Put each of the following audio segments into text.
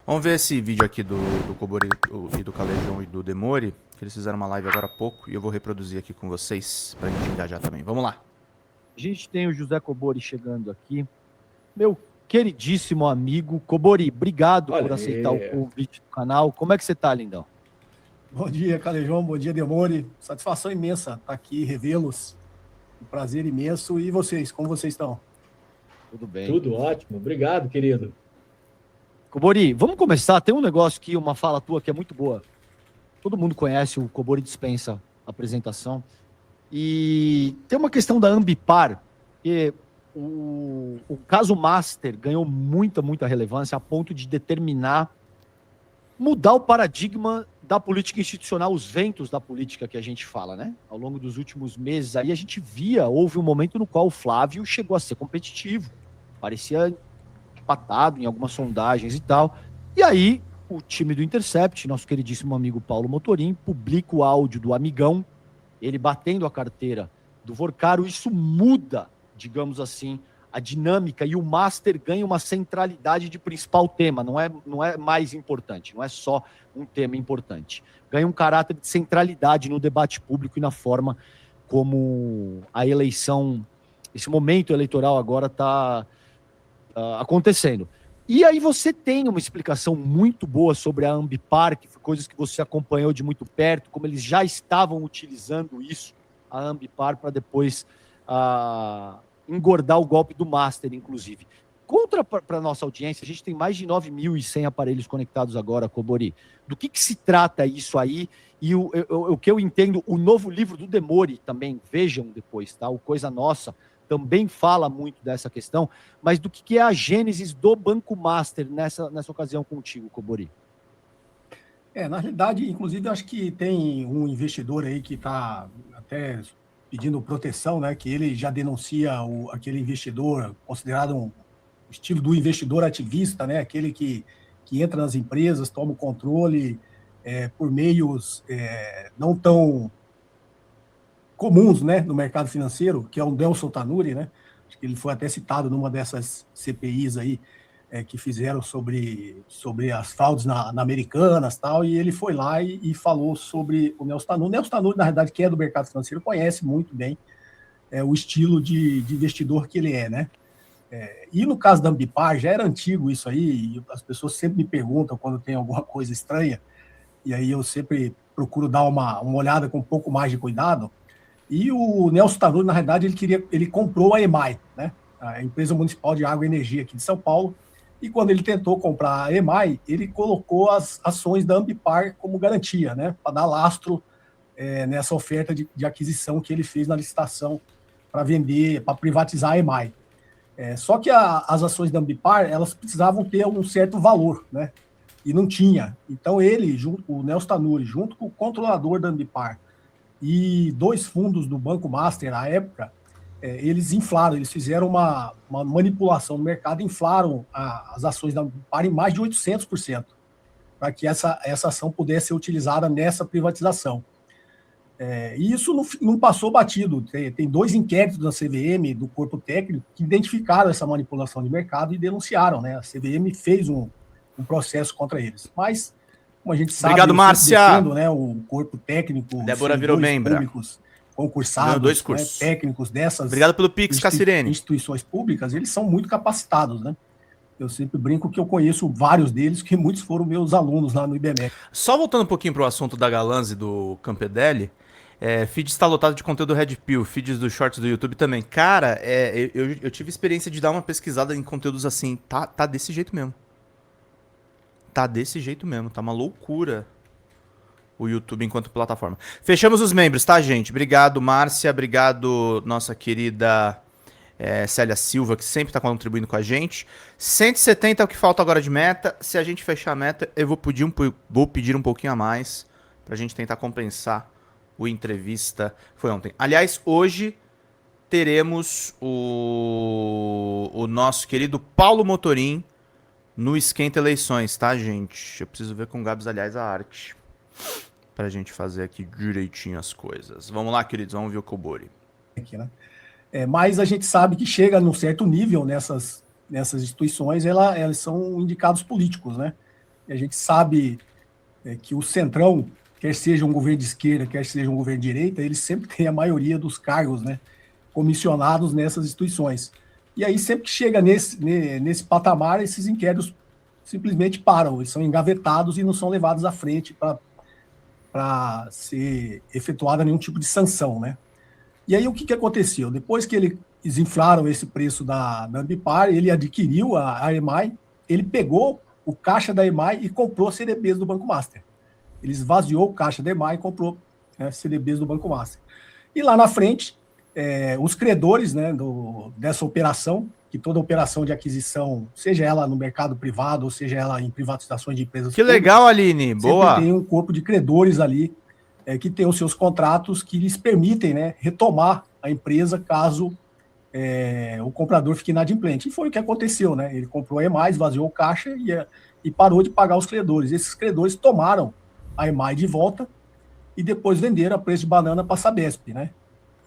Vamos ver esse vídeo aqui do Cobori e do Calejão e do Demore, que eles fizeram uma live agora há pouco, e eu vou reproduzir aqui com vocês, pra gente engajar também. Vamos lá. A gente tem o José Cobori chegando aqui. Meu queridíssimo amigo Cobori, obrigado por aceitar o convite do canal. Como é que você tá, lindão? Bom dia, Calejão. Bom dia, Demore. Satisfação imensa estar aqui, revê-los. Um prazer imenso. E vocês, como vocês estão? Tudo bem. Tudo ótimo. Obrigado, querido. Cobori, vamos começar. Tem um negócio aqui, uma fala tua que é muito boa. Todo mundo conhece, o Cobori dispensa a apresentação. E tem uma questão da Ambipar, que o caso Master ganhou muita relevância a ponto de determinar, mudar o paradigma da política institucional, os ventos da política que a gente fala, né? Ao longo dos últimos meses aí a gente via, houve um momento no qual o Flávio chegou a ser competitivo, parecia empatado em algumas sondagens e tal. E aí o time do Intercept, nosso queridíssimo amigo Paulo Motorim, publica o áudio do amigão, ele batendo a carteira do Vorcaro. Isso muda, digamos assim, a dinâmica, e o Master ganha uma centralidade de principal tema, não é mais importante, não é só um tema importante. Ganha um caráter de centralidade no debate público e na forma como a eleição, esse momento eleitoral agora está acontecendo. E aí você tem uma explicação muito boa sobre a Ambipar, que foi coisas que você acompanhou de muito perto, como eles já estavam utilizando isso, a Ambipar, para depois engordar o golpe do Master, inclusive. Contra para a nossa audiência, a gente tem mais de 9.100 aparelhos conectados agora, Cobori. Do que se trata isso aí? E o que eu entendo, o novo livro do Demore também, vejam depois, tá? O Coisa Nossa também fala muito dessa questão, mas do que é a gênesis do Banco Master nessa ocasião contigo, Cobori? Na realidade, inclusive, eu acho que tem um investidor aí que está até pedindo proteção, né? Que ele já denuncia aquele investidor considerado um estilo do investidor ativista, né? Aquele que entra nas empresas, toma o controle por meios não tão comuns, né, no mercado financeiro, que é o Nelson Tanuri, né? Acho que ele foi até citado numa dessas CPIs aí que fizeram sobre as fraudes na Americanas e tal, e ele foi lá e falou sobre o Nelson Tanuri. O Nelson Tanuri, na realidade, que é do mercado financeiro, conhece muito bem o estilo de investidor que ele é, né? E no caso da Ambipar, já era antigo isso aí, e as pessoas sempre me perguntam quando tem alguma coisa estranha, e aí eu sempre procuro dar uma olhada com um pouco mais de cuidado. E o Nelson Tanuri, na realidade, ele comprou a EMAI, né? A Empresa Municipal de Água e Energia aqui de São Paulo, e quando ele tentou comprar a EMAI, ele colocou as ações da Ambipar como garantia, né? Para dar lastro nessa oferta de aquisição que ele fez na licitação para vender, para privatizar a EMAI. Só que as ações da Ambipar, elas precisavam ter um certo valor, né? E não tinha. Então o Nelson Tanuri, junto com o controlador da Ambipar e 2 fundos do Banco Master, na época, eles fizeram uma manipulação no mercado, inflaram as ações da Ambipar em mais de 800%, para que essa ação pudesse ser utilizada nessa privatização. E isso não passou batido. Tem 2 inquéritos da CVM, do corpo técnico, que identificaram essa manipulação de mercado e denunciaram, né? A CVM fez um processo contra eles. Mas, como a gente sabe, obrigado, Márcia. Defendo, né, o corpo técnico, Débora virou membra. Públicos concursados, 2 cursos. Né, técnicos dessas obrigado pelo Pix, Cassirene. Instituições públicas, eles são muito capacitados, né? Eu sempre brinco que eu conheço vários deles, que muitos foram meus alunos lá no IBMEC. Só voltando um pouquinho para o assunto da Galanz e do Campedelli, feed está lotado de conteúdo Red Pill, feeds dos shorts do YouTube também. Cara, eu tive experiência de dar uma pesquisada em conteúdos assim, tá desse jeito mesmo. Tá desse jeito mesmo, tá uma loucura o YouTube enquanto plataforma. Fechamos os membros, tá, gente? Obrigado, Márcia, obrigado, nossa querida Célia Silva, que sempre tá contribuindo com a gente. 170 é o que falta agora de meta. Se a gente fechar a meta, eu vou pedir um pouquinho a mais pra gente tentar compensar o entrevista que foi ontem. Aliás, hoje teremos o nosso querido Paulo Motorim no Esquenta Eleições, tá, gente? Eu preciso ver com o Gabs, aliás, a arte pra gente fazer aqui direitinho as coisas. Vamos lá, queridos, vamos ver o Cobori. Aqui, né? Mas a gente sabe que chega num certo nível nessas instituições, elas são indicados políticos, né? E a gente sabe que o Centrão, quer seja um governo de esquerda, quer seja um governo de direita, ele sempre tem a maioria dos cargos, né, comissionados nessas instituições. E aí, sempre que chega nesse patamar, esses inquéritos simplesmente param, eles são engavetados e não são levados à frente para ser efetuada nenhum tipo de sanção, né? E aí, o que aconteceu? Depois que eles inflaram esse preço da Ambipar, ele adquiriu a EMAI, ele pegou o caixa da EMAI e comprou CDBs do Banco Master. Ele esvaziou o caixa da EMAI e comprou, né, CDBs do Banco Master. E lá na frente, os credores, né, dessa operação, que toda operação de aquisição, seja ela no mercado privado, ou seja ela em privatizações de empresas Que legal, Aline, boa! tem um corpo de credores ali, que tem os seus contratos que lhes permitem, né, retomar a empresa caso o comprador fique inadimplente. E foi o que aconteceu, né? Ele comprou a EMAI, esvaziou o caixa e parou de pagar os credores. Esses credores tomaram a EMAI de volta e depois venderam a preço de banana para a Sabesp, né?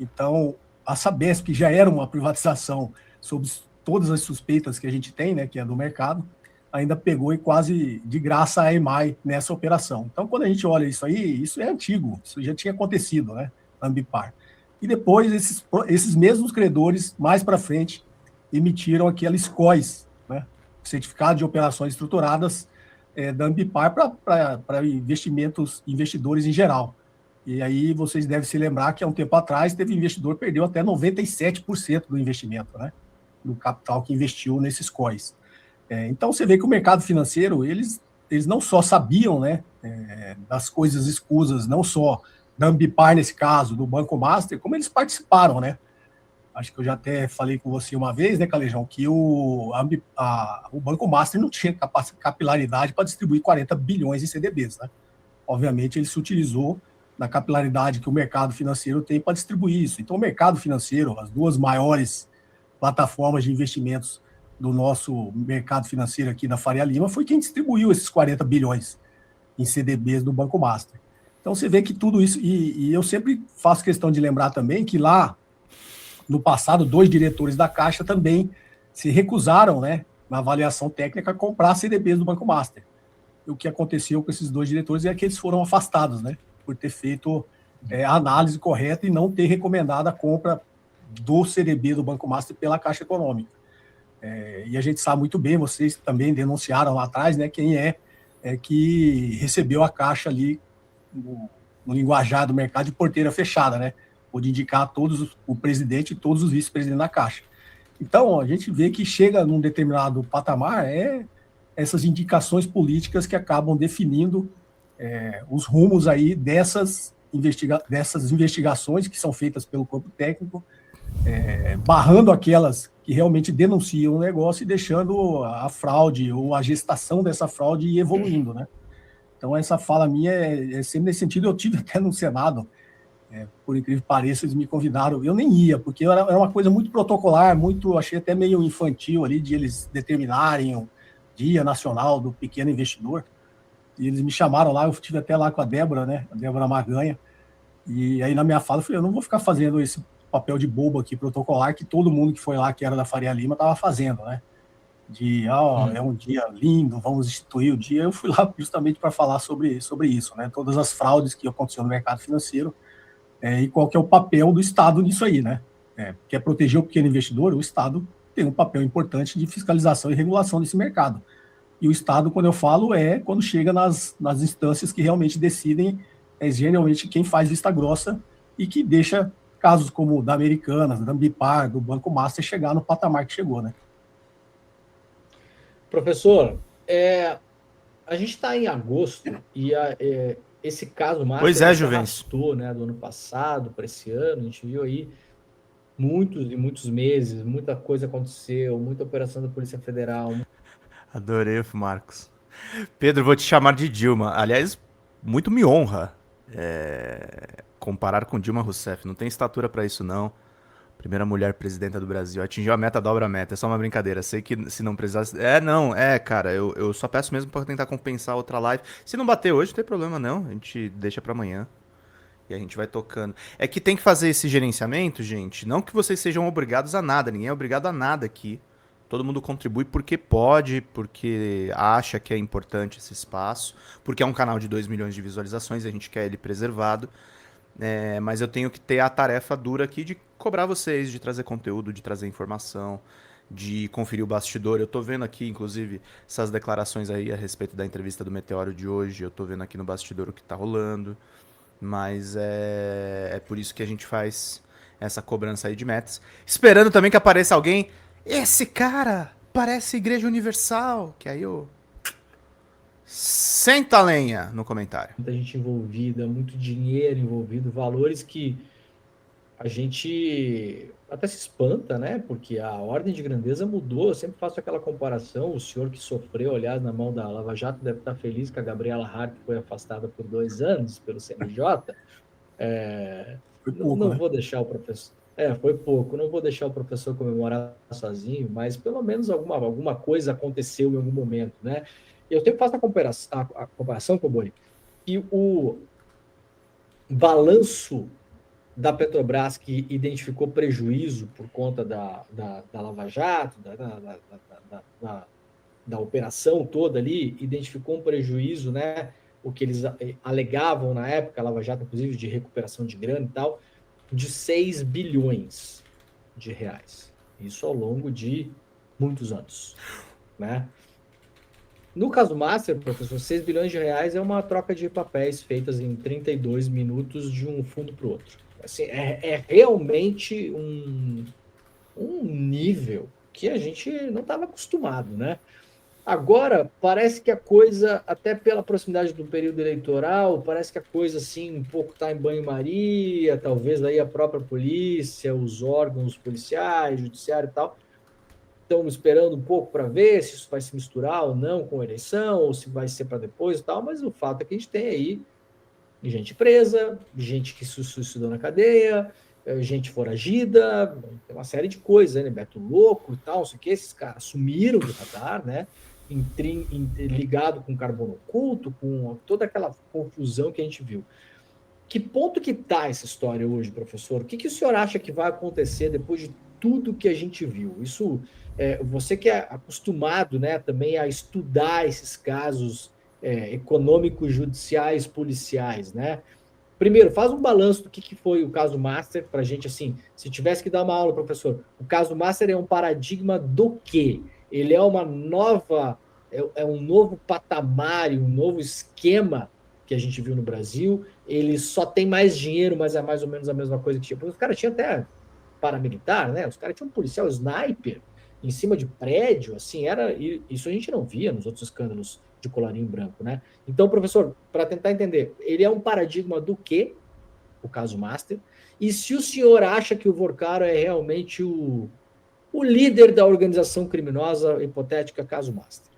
Então, a Sabesp já era uma privatização sob todas as suspeitas que a gente tem, né, que é do mercado, ainda pegou e quase de graça a EMAI nessa operação. Então, quando a gente olha isso aí, isso é antigo, isso já tinha acontecido, né, na Ambipar. E depois, esses mesmos credores, mais para frente, emitiram aqueles COIs, né, Certificado de Operações Estruturadas, da Ambipar para investidores em geral. E aí vocês devem se lembrar que há um tempo atrás teve investidor que perdeu até 97% do investimento, né, do capital que investiu nesses COIs. Então você vê que o mercado financeiro, eles não só sabiam, né, das coisas escusas, não só da Ambipar nesse caso, do Banco Master, como eles participaram, né? Acho que eu já até falei com você uma vez, né, Calejão, que o Banco Master não tinha capilaridade para distribuir 40 bilhões em CDBs, né? Obviamente ele se utilizou da capilaridade que o mercado financeiro tem para distribuir isso. Então o mercado financeiro, as duas maiores plataformas de investimentos do nosso mercado financeiro aqui da Faria Lima, foi quem distribuiu esses 40 bilhões em CDBs do Banco Master. Então você vê que tudo isso, e eu sempre faço questão de lembrar também que lá, no passado, 2 diretores da Caixa também se recusaram, né, na avaliação técnica, a comprar CDBs do Banco Master. E o que aconteceu com esses 2 diretores é que eles foram afastados, né, por ter feito a análise correta e não ter recomendado a compra do CDB do Banco Master pela Caixa Econômica. E a gente sabe muito bem, vocês também denunciaram lá atrás, né, quem que recebeu a Caixa ali no linguajar do mercado de porteira fechada, né? Pode indicar o presidente e todos os vice-presidentes da Caixa. Então, a gente vê que chega num determinado patamar, essas indicações políticas que acabam definindo os rumos aí dessas investigações que são feitas pelo corpo técnico, barrando aquelas que realmente denunciam o negócio e deixando a fraude ou a gestação dessa fraude ir evoluindo, né? Então, essa fala minha é sempre nesse sentido. Eu tive até no Senado, por incrível que pareça, eles me convidaram. Eu nem ia, porque era uma coisa muito protocolar, achei até meio infantil ali, de eles determinarem o Dia Nacional do Pequeno Investidor. E eles me chamaram lá, eu estive até lá com a Débora, né? A Débora Maganha. E aí, na minha fala, eu falei, eu não vou ficar fazendo esse papel de bobo aqui, protocolar, que todo mundo que foi lá, que era da Faria Lima, estava fazendo, né? É um dia lindo, vamos instituir o dia. Eu fui lá justamente para falar sobre isso, né? Todas as fraudes que aconteceram no mercado financeiro, e qual que é o papel do Estado nisso aí, né? Quer proteger o pequeno investidor, o Estado tem um papel importante de fiscalização e regulação desse mercado. E o Estado, quando eu falo, quando chega nas instâncias que realmente decidem, geralmente quem faz vista grossa e que deixa casos como o da Americanas, da Ambipar, do Banco Master chegar no patamar que chegou, né? Professor, a gente está em agosto e esse caso Pois se Juvencio. arrastou, né, do ano passado para esse ano. A gente viu aí muitos e muitos meses, muita coisa aconteceu, muita operação da Polícia Federal. Adorei, Marcos. Pedro, vou te chamar de Dilma. Aliás, muito me honra comparar com Dilma Rousseff. Não tem estatura para isso, não. Primeira mulher presidenta do Brasil. Atingiu a meta, dobra a meta. É só uma brincadeira. Sei que se não precisasse... cara. Eu só peço mesmo pra tentar compensar outra live. Se não bater hoje, não tem problema, não. A gente deixa pra amanhã. E a gente vai tocando. É que tem que fazer esse gerenciamento, gente. Não que vocês sejam obrigados a nada. Ninguém é obrigado a nada aqui. Todo mundo contribui porque pode, porque acha que é importante esse espaço, porque é um canal de 2 milhões de visualizações e a gente quer ele preservado. Mas eu tenho que ter a tarefa dura aqui de cobrar vocês, de trazer conteúdo, de trazer informação, de conferir o bastidor. Eu tô vendo aqui, inclusive, essas declarações aí a respeito da entrevista do Meteoro de hoje. Eu tô vendo aqui no bastidor o que tá rolando. Mas é por isso que a gente faz essa cobrança aí de metas. Esperando também que apareça alguém. Esse cara parece Igreja Universal. Que aí eu. Senta a lenha no comentário. Muita gente envolvida, muito dinheiro envolvido, valores que a gente até se espanta, né? Porque a ordem de grandeza mudou. Eu sempre faço aquela comparação. O senhor que sofreu, aliás, na mão da Lava Jato, deve estar feliz que a Gabriela Hart foi afastada por 2 anos pelo CNJ. Foi pouco, Não né? vou deixar o professor. Foi pouco. Não vou deixar o professor comemorar sozinho, mas pelo menos alguma coisa aconteceu em algum momento, né? Eu sempre faço a comparação, Cobori, que o balanço da Petrobras, que identificou prejuízo por conta da Lava Jato, da operação toda ali, identificou um prejuízo, né? O que eles alegavam na época, a Lava Jato, inclusive, de recuperação de grana e tal, de 6 bilhões de reais. Isso ao longo de muitos anos, né? No caso Master, professor, 6 bilhões de reais é uma troca de papéis feitas em 32 minutos de um fundo para o outro. Assim, é realmente um nível que a gente não estava acostumado, né? Agora, parece que a coisa, até pela proximidade do período eleitoral, parece que a coisa, assim, um pouco está em banho-maria, talvez aí a própria polícia, os órgãos policiais, judiciário e tal, estão esperando um pouco para ver se isso vai se misturar ou não com a eleição, ou se vai ser para depois e tal, mas o fato é que a gente tem aí gente presa, gente que se suicidou na cadeia, gente foragida, tem uma série de coisas, né? Beto Louco e tal, não sei o que, esses caras sumiram do radar, né? Ligado com carbono oculto, com toda aquela confusão que a gente viu. Que ponto que está essa história hoje, professor? O que o senhor acha que vai acontecer depois de tudo que a gente viu? Isso, você que é acostumado, né, também a estudar esses casos econômicos, judiciais, policiais, né? Primeiro, faz um balanço do que foi o caso Master para a gente, assim, se tivesse que dar uma aula, professor, o caso Master é um paradigma do quê? Ele é uma nova, é um novo patamar, um novo esquema que a gente viu no Brasil. Ele só tem mais dinheiro, mas é mais ou menos a mesma coisa que tinha. Porque os caras tinham até paramilitar, né? Os caras tinham um policial sniper em cima de prédio, assim, isso a gente não via nos outros escândalos de colarinho branco, né? Então, professor, para tentar entender, ele é um paradigma do quê? O caso Master. E se o senhor acha que o Vorcaro é realmente o líder da organização criminosa hipotética caso Master?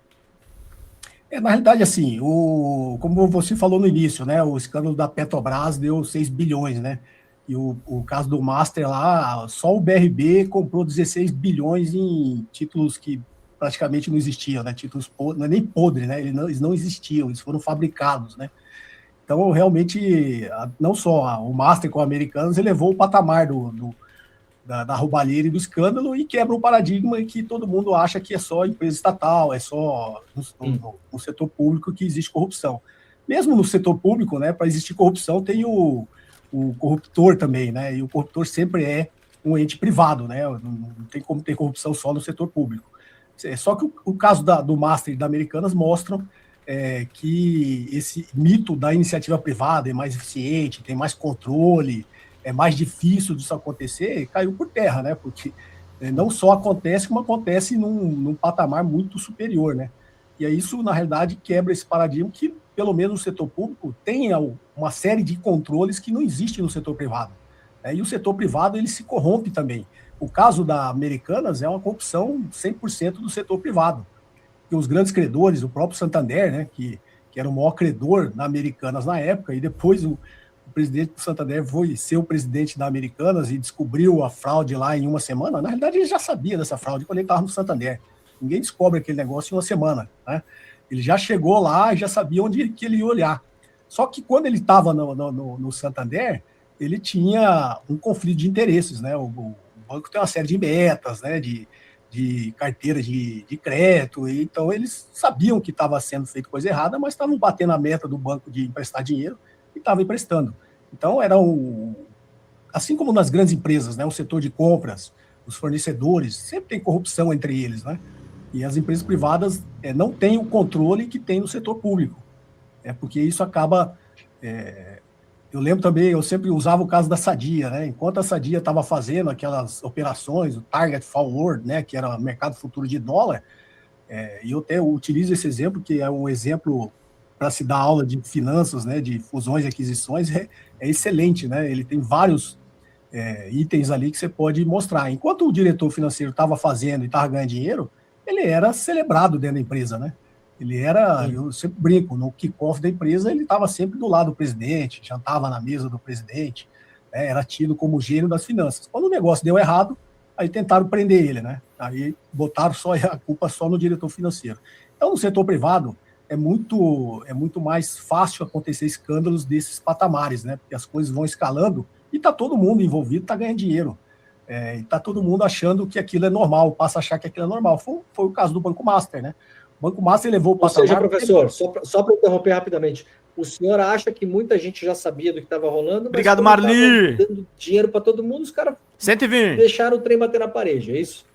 Na realidade, assim, como você falou no início, né? O escândalo da Petrobras deu 6 bilhões, né? E o caso do Master lá, só o BRB comprou 16 bilhões em títulos que praticamente não existiam, né? Títulos não é nem podre, né? Eles não existiam, eles foram fabricados, né? Então, realmente, não só o Master com Americanas elevou o patamar da roubalheira e do escândalo e quebra o paradigma que todo mundo acha que é só empresa estatal, é só no setor público que existe corrupção. Mesmo no setor público, né, para existir corrupção, tem o corruptor também, né? E o corruptor sempre é um ente privado, né? Não tem como ter corrupção só no setor público. Só que o caso do Master e da Americanas mostram que esse mito da iniciativa privada é mais eficiente, tem mais controle, é mais difícil disso acontecer, caiu por terra, né? Porque não só acontece, como acontece num patamar muito superior, né? E aí isso, na realidade, quebra esse paradigma que, pelo menos no setor público, tem uma série de controles que não existem no setor privado. E o setor privado, ele se corrompe também. O caso da Americanas é uma corrupção 100% do setor privado. E os grandes credores, o próprio Santander, né, que era o maior credor na Americanas na época, e depois o presidente do Santander foi ser o presidente da Americanas e descobriu a fraude lá em uma semana. Na realidade, ele já sabia dessa fraude quando ele estava no Santander. Ninguém descobre aquele negócio em uma semana, né? Ele já chegou lá e já sabia onde que ele ia olhar. Só que quando ele estava no Santander, ele tinha um conflito de interesses, né? O banco tem uma série de metas, né? De de carteira de crédito, e então eles sabiam que estava sendo feito coisa errada, mas estavam batendo a meta do banco de emprestar dinheiro e estavam emprestando. Então era assim como nas grandes empresas, né, o setor de compras, os fornecedores, sempre tem corrupção entre eles, né? E as empresas privadas não têm o controle que tem no setor público, porque isso acaba... eu lembro também, eu sempre usava o caso da Sadia, né? Enquanto a Sadia estava fazendo aquelas operações, o Target Forward, né, que era o mercado futuro de dólar, e eu até utilizo esse exemplo, que é um exemplo para se dar aula de finanças, né, de fusões e aquisições, é excelente, né? Ele tem vários itens ali que você pode mostrar. Enquanto o diretor financeiro estava fazendo e estava ganhando dinheiro, ele era celebrado dentro da empresa, né? Ele era, eu sempre brinco, no kickoff da empresa, ele estava sempre do lado do presidente, jantava na mesa do presidente, era tido como gênio das finanças. Quando o negócio deu errado, aí tentaram prender ele, né? Aí botaram a culpa só no diretor financeiro. Então, no setor privado, é muito mais fácil acontecer escândalos desses patamares, né? Porque as coisas vão escalando e está todo mundo envolvido, está ganhando dinheiro. E está todo mundo achando que aquilo é normal, passa a achar que aquilo é normal. Foi o caso do Banco Master, né? O Banco Master levou o patamar... Ou seja, professor, só para interromper rapidamente, o senhor acha que muita gente já sabia do que estava rolando, Obrigado, Marli! Dando dinheiro para todo mundo, os caras 120. deixaram o trem bater na parede, é isso?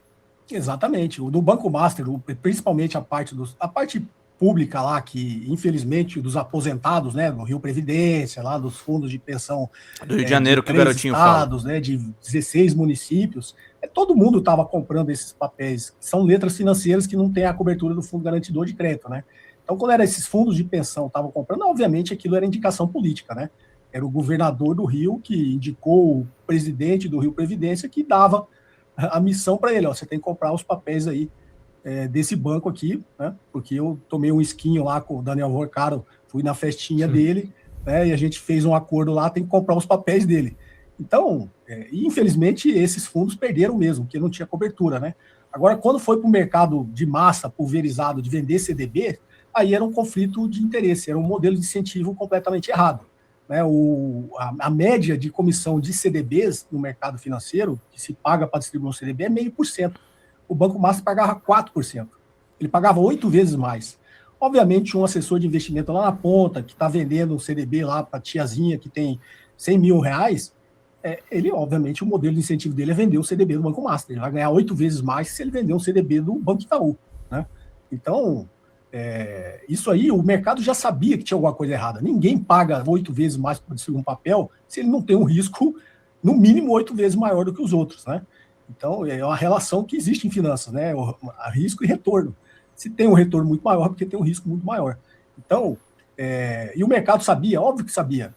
Exatamente. O do Banco Master, principalmente a parte pública lá, que infelizmente dos aposentados, né, do Rio Previdência, lá dos fundos de pensão do Rio de Janeiro, que o garotinho estados, fala. né, de 16 municípios, todo mundo estava comprando esses papéis, são letras financeiras que não tem a cobertura do Fundo Garantidor de Crédito, né? Então, quando eram esses fundos de pensão estavam comprando, obviamente aquilo era indicação política, né? Era o governador do Rio que indicou o presidente do Rio Previdência que dava a missão para ele, você tem que comprar os papéis aí desse banco aqui, né? Porque eu tomei um esquinho lá com o Daniel Vorcaro, fui na festinha dele, né? E a gente fez um acordo lá, tem que comprar os papéis dele. Então, infelizmente, esses fundos perderam mesmo, porque não tinha cobertura, né? Agora, quando foi para o mercado de massa pulverizado de vender CDB, aí era um conflito de interesse, era um modelo de incentivo completamente errado, né? A média de comissão de CDBs no mercado financeiro, que se paga para distribuir um CDB, é 0,5%. O Banco Master pagava 4%. Ele pagava 8 vezes mais. Obviamente, um assessor de investimento lá na ponta, que está vendendo um CDB lá para a tiazinha que tem 100 mil reais, ele, obviamente, o modelo de incentivo dele é vender o CDB do Banco Master. Ele vai ganhar 8 vezes mais se ele vender um CDB do Banco Itaú, né? Então, isso aí, o mercado já sabia que tinha alguma coisa errada. Ninguém paga 8 vezes mais para distribuir um papel se ele não tem um risco, no mínimo, 8 vezes maior do que os outros, né? Então, é uma relação que existe em finanças, né? Risco e retorno. Se tem um retorno muito maior, porque tem um risco muito maior. Então, e o mercado sabia, óbvio que sabia.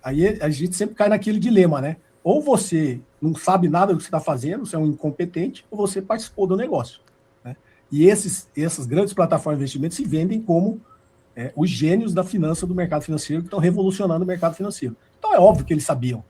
Aí a gente sempre cai naquele dilema, né? Ou você não sabe nada do que você está fazendo, você é um incompetente, ou você participou do negócio, né? E essas grandes plataformas de investimento se vendem como os gênios da finança do mercado financeiro que estão revolucionando o mercado financeiro. Então, é óbvio que eles sabiam,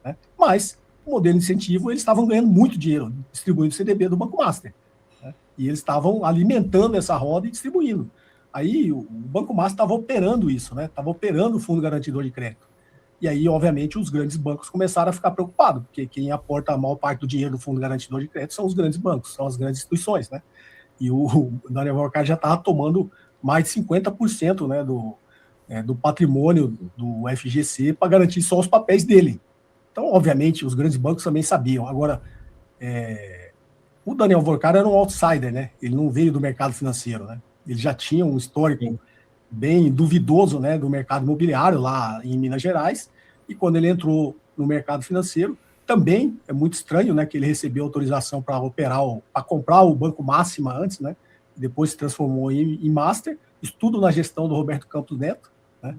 né? Mas o modelo de incentivo, eles estavam ganhando muito dinheiro distribuindo CDB do Banco Master, né? E eles estavam alimentando essa roda e distribuindo. Aí o Banco Master estava operando isso, né? Estava operando o Fundo Garantidor de Crédito. E aí, obviamente, os grandes bancos começaram a ficar preocupados, porque quem aporta a maior parte do dinheiro do Fundo Garantidor de Crédito são os grandes bancos, são as grandes instituições, né? E o Daniel Vorcaro já estava tomando mais de 50%, né, do patrimônio do FGC para garantir só os papéis dele. Então, obviamente, os grandes bancos também sabiam. Agora, o Daniel Vorcaro era um outsider, né? Ele não veio do mercado financeiro, né? Ele já tinha um histórico bem duvidoso, né, do mercado imobiliário lá em Minas Gerais, e quando ele entrou no mercado financeiro, também é muito estranho, né, que ele recebeu autorização para operar, para comprar o Banco Máxima antes, né? Depois se transformou em Master, isso tudo na gestão do Roberto Campos Neto, né?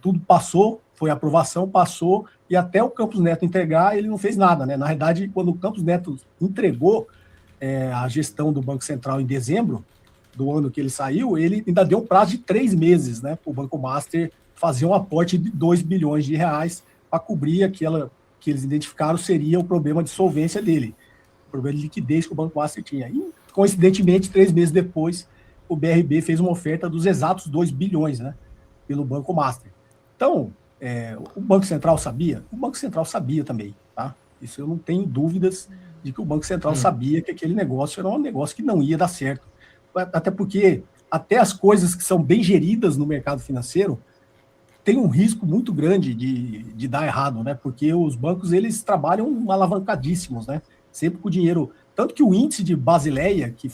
Tudo passou, foi aprovação, passou, e até o Campos Neto entregar, ele não fez nada, né? Na verdade, quando o Campos Neto entregou a gestão do Banco Central em dezembro do ano que ele saiu, ele ainda deu um prazo de 3 meses, né, para o Banco Master fazer um aporte de 2 bilhões de reais para cobrir aquela que eles identificaram seria o problema de solvência dele, o problema de liquidez que o Banco Master tinha. E, coincidentemente, 3 meses depois, o BRB fez uma oferta dos exatos 2 bilhões, né, pelo Banco Master. Então, o Banco Central sabia? O Banco Central sabia também, tá? Isso eu não tenho dúvidas de que o Banco Central sabia que aquele negócio era um negócio que não ia dar certo. Até porque até as coisas que são bem geridas no mercado financeiro tem um risco muito grande de dar errado, né? Porque os bancos, eles trabalham alavancadíssimos, né? Sempre com o dinheiro... Tanto que o índice de Basileia, que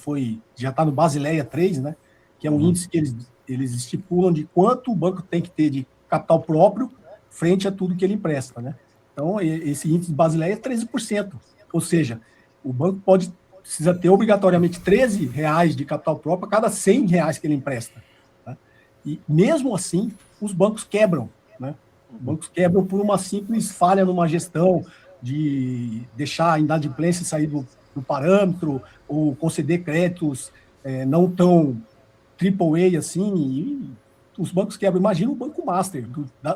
já está no Basileia 3, né? Que é um índice que eles estipulam de quanto o banco tem que ter de capital próprio frente a tudo que ele empresta, né? Então, esse índice de Basileia é 13%. Ou seja, o banco precisa ter obrigatoriamente R$13 de capital próprio a cada R$100 que ele empresta. Tá? E mesmo assim, os bancos quebram, né? Os bancos quebram por uma simples falha numa gestão, de deixar a inadimplência sair do parâmetro, ou conceder créditos não tão AAA assim, e os bancos quebram. Imagina o Banco Master,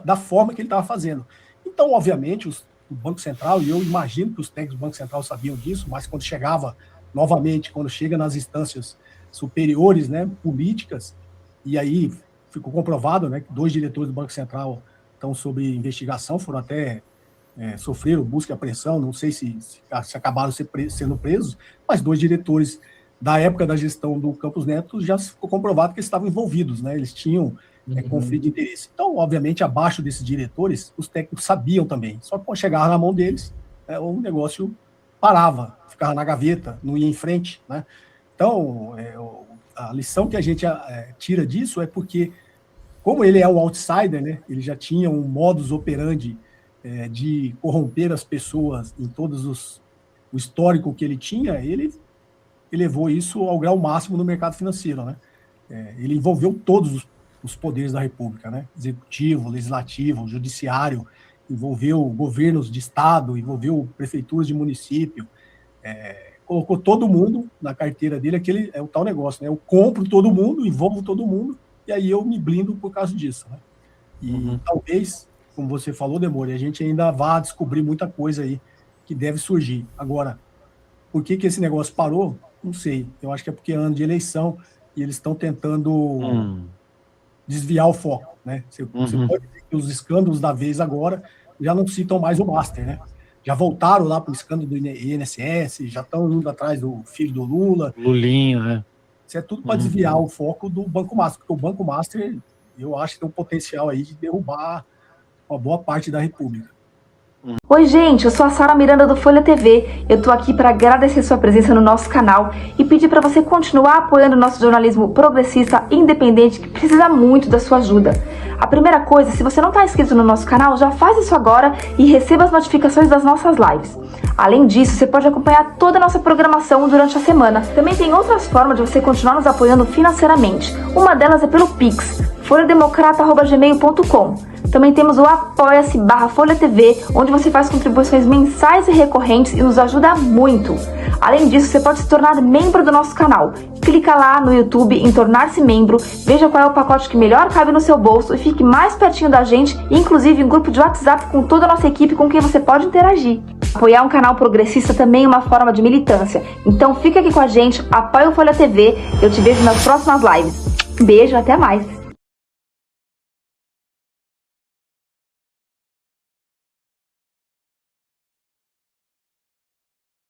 da forma que ele estava fazendo. Então, obviamente, o Banco Central, e eu imagino que os técnicos do Banco Central sabiam disso, mas quando chegava, novamente, quando chega nas instâncias superiores, né, políticas, e aí ficou comprovado, né, que 2 diretores do Banco Central estão sob investigação, foram até sofreram busca e apreensão, não sei se acabaram sendo presos, mas 2 diretores da época da gestão do Campos Neto já ficou comprovado que eles estavam envolvidos, né, eles tinham conflito de interesse. Então, obviamente, abaixo desses diretores, os técnicos sabiam também, só que quando chegava na mão deles, o negócio parava, ficava na gaveta, não ia em frente, né? Então, a lição que a gente tira disso é porque, como ele é um outsider, né, ele já tinha um modus operandi de corromper as pessoas em todos o histórico que ele tinha, ele levou isso ao grau máximo no mercado financeiro, né? Ele envolveu todos os poderes da República, né? Executivo, legislativo, judiciário, envolveu governos de estado, envolveu prefeituras de município, colocou todo mundo na carteira dele, aquele é o tal negócio, né? Eu compro todo mundo, envolvo todo mundo, e aí eu me blindo por causa disso, né? E talvez, como você falou, Demore, a gente ainda vá descobrir muita coisa aí que deve surgir. Agora, por que esse negócio parou? Não sei. Eu acho que é porque é ano de eleição e eles estão tentando desviar o foco, né? Você pode ver que os escândalos da vez agora já não citam mais o Master, né? Já voltaram lá para o escândalo do INSS, já estão indo atrás do filho do Lula. Lulinho, né? Isso é tudo para desviar o foco do Banco Master, porque o Banco Master, eu acho que tem um potencial aí de derrubar uma boa parte da República. Oi gente, eu sou a Sara Miranda do Folha TV. Eu tô aqui para agradecer sua presença no nosso canal e pedir para você continuar apoiando o nosso jornalismo progressista independente, que precisa muito da sua ajuda. A primeira coisa, se você não está inscrito no nosso canal, já faz isso agora e receba as notificações das nossas lives. Além disso, você pode acompanhar toda a nossa programação durante a semana. Também tem outras formas de você continuar nos apoiando financeiramente. Uma delas é pelo Pix, folhademocrata@gmail.com. Também temos o apoia-se/Folha TV, onde você faz contribuições mensais e recorrentes e nos ajuda muito. Além disso, você pode se tornar membro do nosso canal. Clica lá no YouTube em tornar-se membro, veja qual é o pacote que melhor cabe no seu bolso e fique mais pertinho da gente, inclusive em grupo de WhatsApp com toda a nossa equipe com quem você pode interagir. Apoiar um canal progressista também é uma forma de militância. Então fica aqui com a gente, apoia o Folha TV, eu te vejo nas próximas lives. Beijo, até mais!